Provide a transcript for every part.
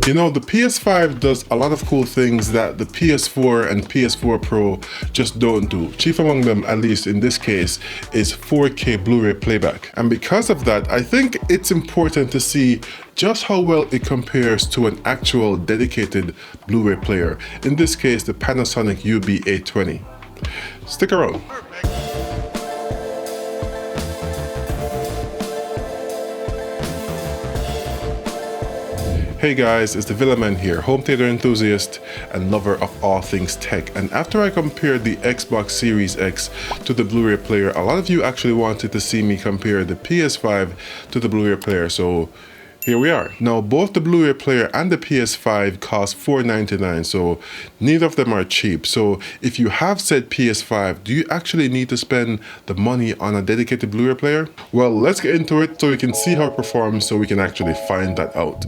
You know, the PS5 does a lot of cool things that the PS4 and PS4 Pro just don't do. Chief among them, at least in this case, is 4K Blu-ray playback. And because of that, I think it's important to see just how well it compares to an actual dedicated Blu-ray player. In this case, the Panasonic UB-820. Stick around. Hey guys, it's the Villaman here, home theater enthusiast and lover of all things tech. And after I compared the Xbox Series X to the Blu-ray player, a lot of you actually wanted to see me compare the PS5 to the Blu-ray player, so here we are. Now, both the Blu-ray player and the PS5 cost $499, so neither of them are cheap. So if you have said PS5, do you actually need to spend the money on a dedicated Blu-ray player? Well, let's get into it so we can see how it performs so we can actually find that out.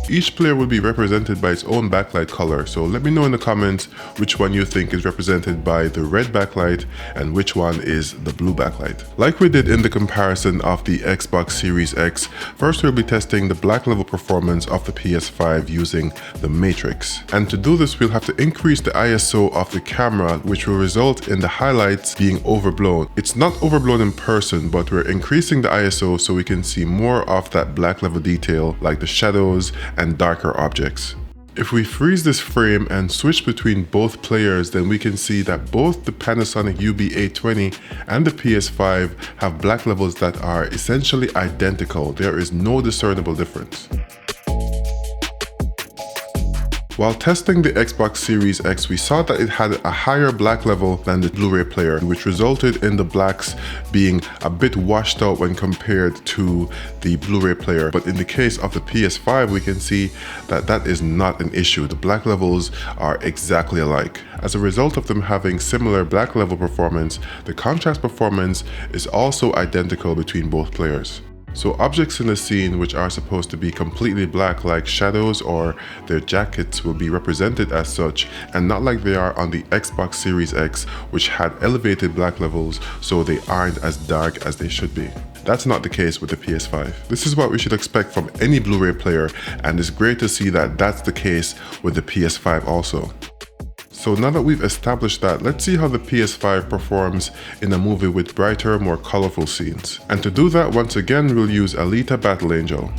Each player will be represented by its own backlight color, so let me know in the comments which one you think is represented by the red backlight and which one is the blue backlight. Like we did in the comparison of the Xbox Series X, first we'll be testing the black level performance of the PS5 using the Matrix. And to do this, we'll have to increase the ISO of the camera, which will result in the highlights being overblown. It's not overblown in person, but we're increasing the ISO so we can see more of that black level detail like the shadows and darker objects. If we freeze this frame and switch between both players, then we can see that both the Panasonic UB-820 and the PS5 have black levels that are essentially identical. There is no discernible difference. While testing the Xbox Series X, we saw that it had a higher black level than the Blu-ray player, which resulted in the blacks being a bit washed out when compared to the Blu-ray player. But in the case of the PS5, we can see that that is not an issue. The black levels are exactly alike. As a result of them having similar black level performance, the contrast performance is also identical between both players. So objects in the scene which are supposed to be completely black, like shadows or their jackets, will be represented as such and not like they are on the Xbox Series X, which had elevated black levels, so they aren't as dark as they should be. That's not the case with the PS5. This is what we should expect from any Blu-ray player, and it's great to see that that's the case with the PS5 also. So now that we've established that, let's see how the PS5 performs in a movie with brighter, more colorful scenes. And to do that, once again, we'll use Alita Battle Angel.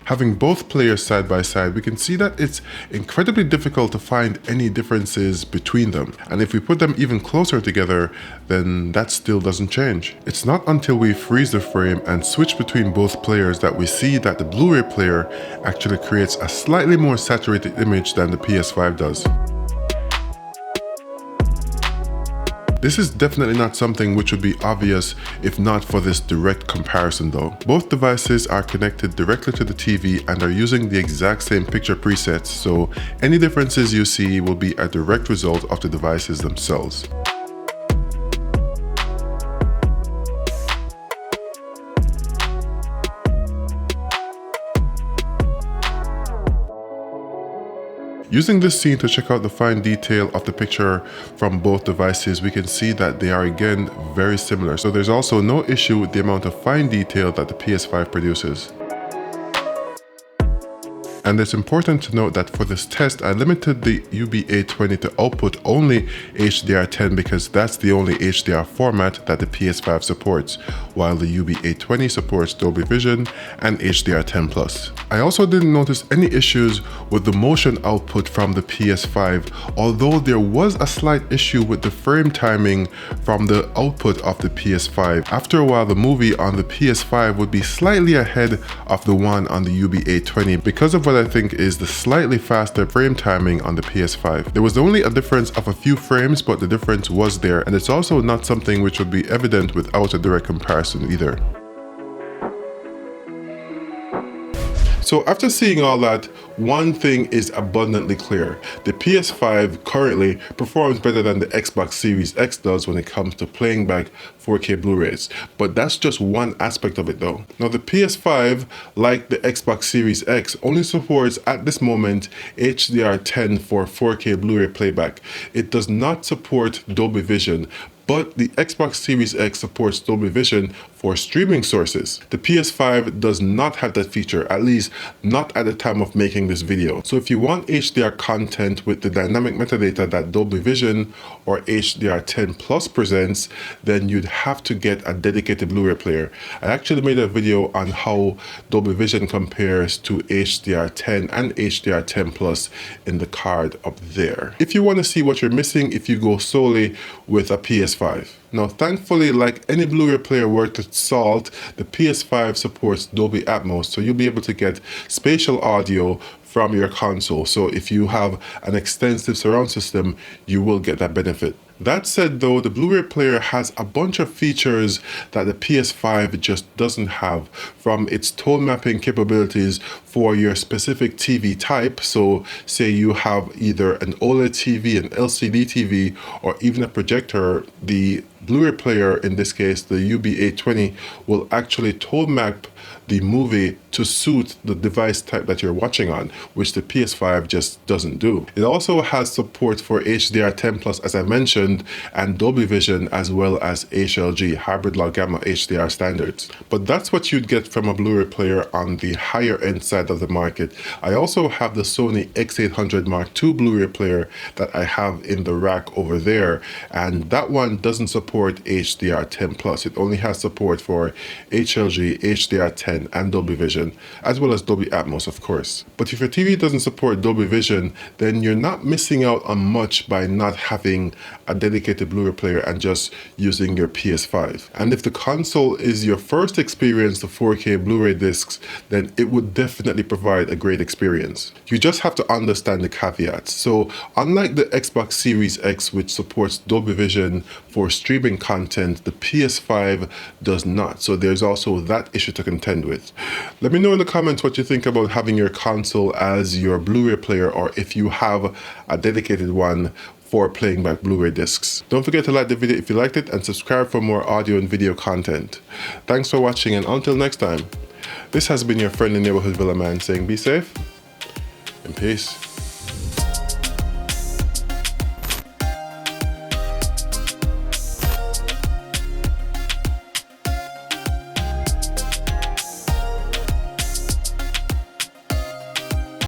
Having both players side by side, we can see that it's incredibly difficult to find any differences between them. And if we put them even closer together, then that still doesn't change. It's not until we freeze the frame and switch between both players that we see that the Blu-ray player actually creates a slightly more saturated image than the PS5 does. This is definitely not something which would be obvious if not for this direct comparison though. Both devices are connected directly to the TV and are using the exact same picture presets, so any differences you see will be a direct result of the devices themselves. Using this scene to check out the fine detail of the picture from both devices, we can see that they are again very similar. So there's also no issue with the amount of fine detail that the PS5 produces. And it's important to note that for this test, I limited the UB-820 to output only HDR10 because that's the only HDR format that the PS5 supports, while the UB-820 supports Dolby Vision and HDR10+. I also didn't notice any issues with the motion output from the PS5, although there was a slight issue with the frame timing from the output of the PS5. After a while, the movie on the PS5 would be slightly ahead of the one on the UB-820 because of what I think is the slightly faster frame timing on the PS5. There was only a difference of a few frames, but the difference was there, and it's also not something which would be evident without a direct comparison either. So after seeing all that, one thing is abundantly clear. The PS5 currently performs better than the Xbox Series X does when it comes to playing back 4K Blu-rays. But that's just one aspect of it though. Now the PS5, like the Xbox Series X, only supports at this moment HDR10 for 4K Blu-ray playback. It does not support Dolby Vision, but the Xbox Series X supports Dolby Vision for streaming sources. The PS5 does not have that feature, at least not at the time of making this video. So if you want HDR content with the dynamic metadata that Dolby Vision or HDR10 Plus presents, then you'd have to get a dedicated Blu-ray player. I actually made a video on how Dolby Vision compares to HDR10 and HDR10 Plus in the card up there, if you want to see what you're missing if you go solely with a PS5. Now, thankfully, like any Blu-ray player worth its salt, the PS5 supports Dolby Atmos, so you'll be able to get spatial audio from your console. So if you have an extensive surround system, you will get that benefit. That said though, the Blu-ray player has a bunch of features that the PS5 just doesn't have, from its tone mapping capabilities for your specific TV type. So say you have either an OLED TV, an LCD TV, or even a projector, the Blu-ray player, in this case the UB-820, will actually tone map the movie to suit the device type that you're watching on, which the PS5 just doesn't do. It also has support for HDR10 Plus, as I mentioned, and Dolby Vision, as well as HLG, Hybrid Log Gamma HDR standards. But that's what you'd get from a Blu-ray player on the higher end side of the market. I also have the Sony X800 Mark II Blu-ray player that I have in the rack over there, and that one doesn't support HDR10 Plus. It only has support for HLG, HDR10, and Dolby Vision, as well as Dolby Atmos, of course. But if your TV doesn't support Dolby Vision, then you're not missing out on much by not having a dedicated Blu-ray player and just using your PS5. And if the console is your first experience to 4K Blu-ray discs, then it would definitely provide a great experience. You just have to understand the caveats. So unlike the Xbox Series X, which supports Dolby Vision for streaming content, the PS5 does not. So there's also that issue to contend with. Let me know in the comments what you think about having your console as your Blu-ray player, or if you have a dedicated one for playing back Blu-ray discs. Don't forget to like the video if you liked it, and subscribe for more audio and video content. Thanks for watching, and until next time, this has been your friendly neighborhood Villaman saying be safe and peace.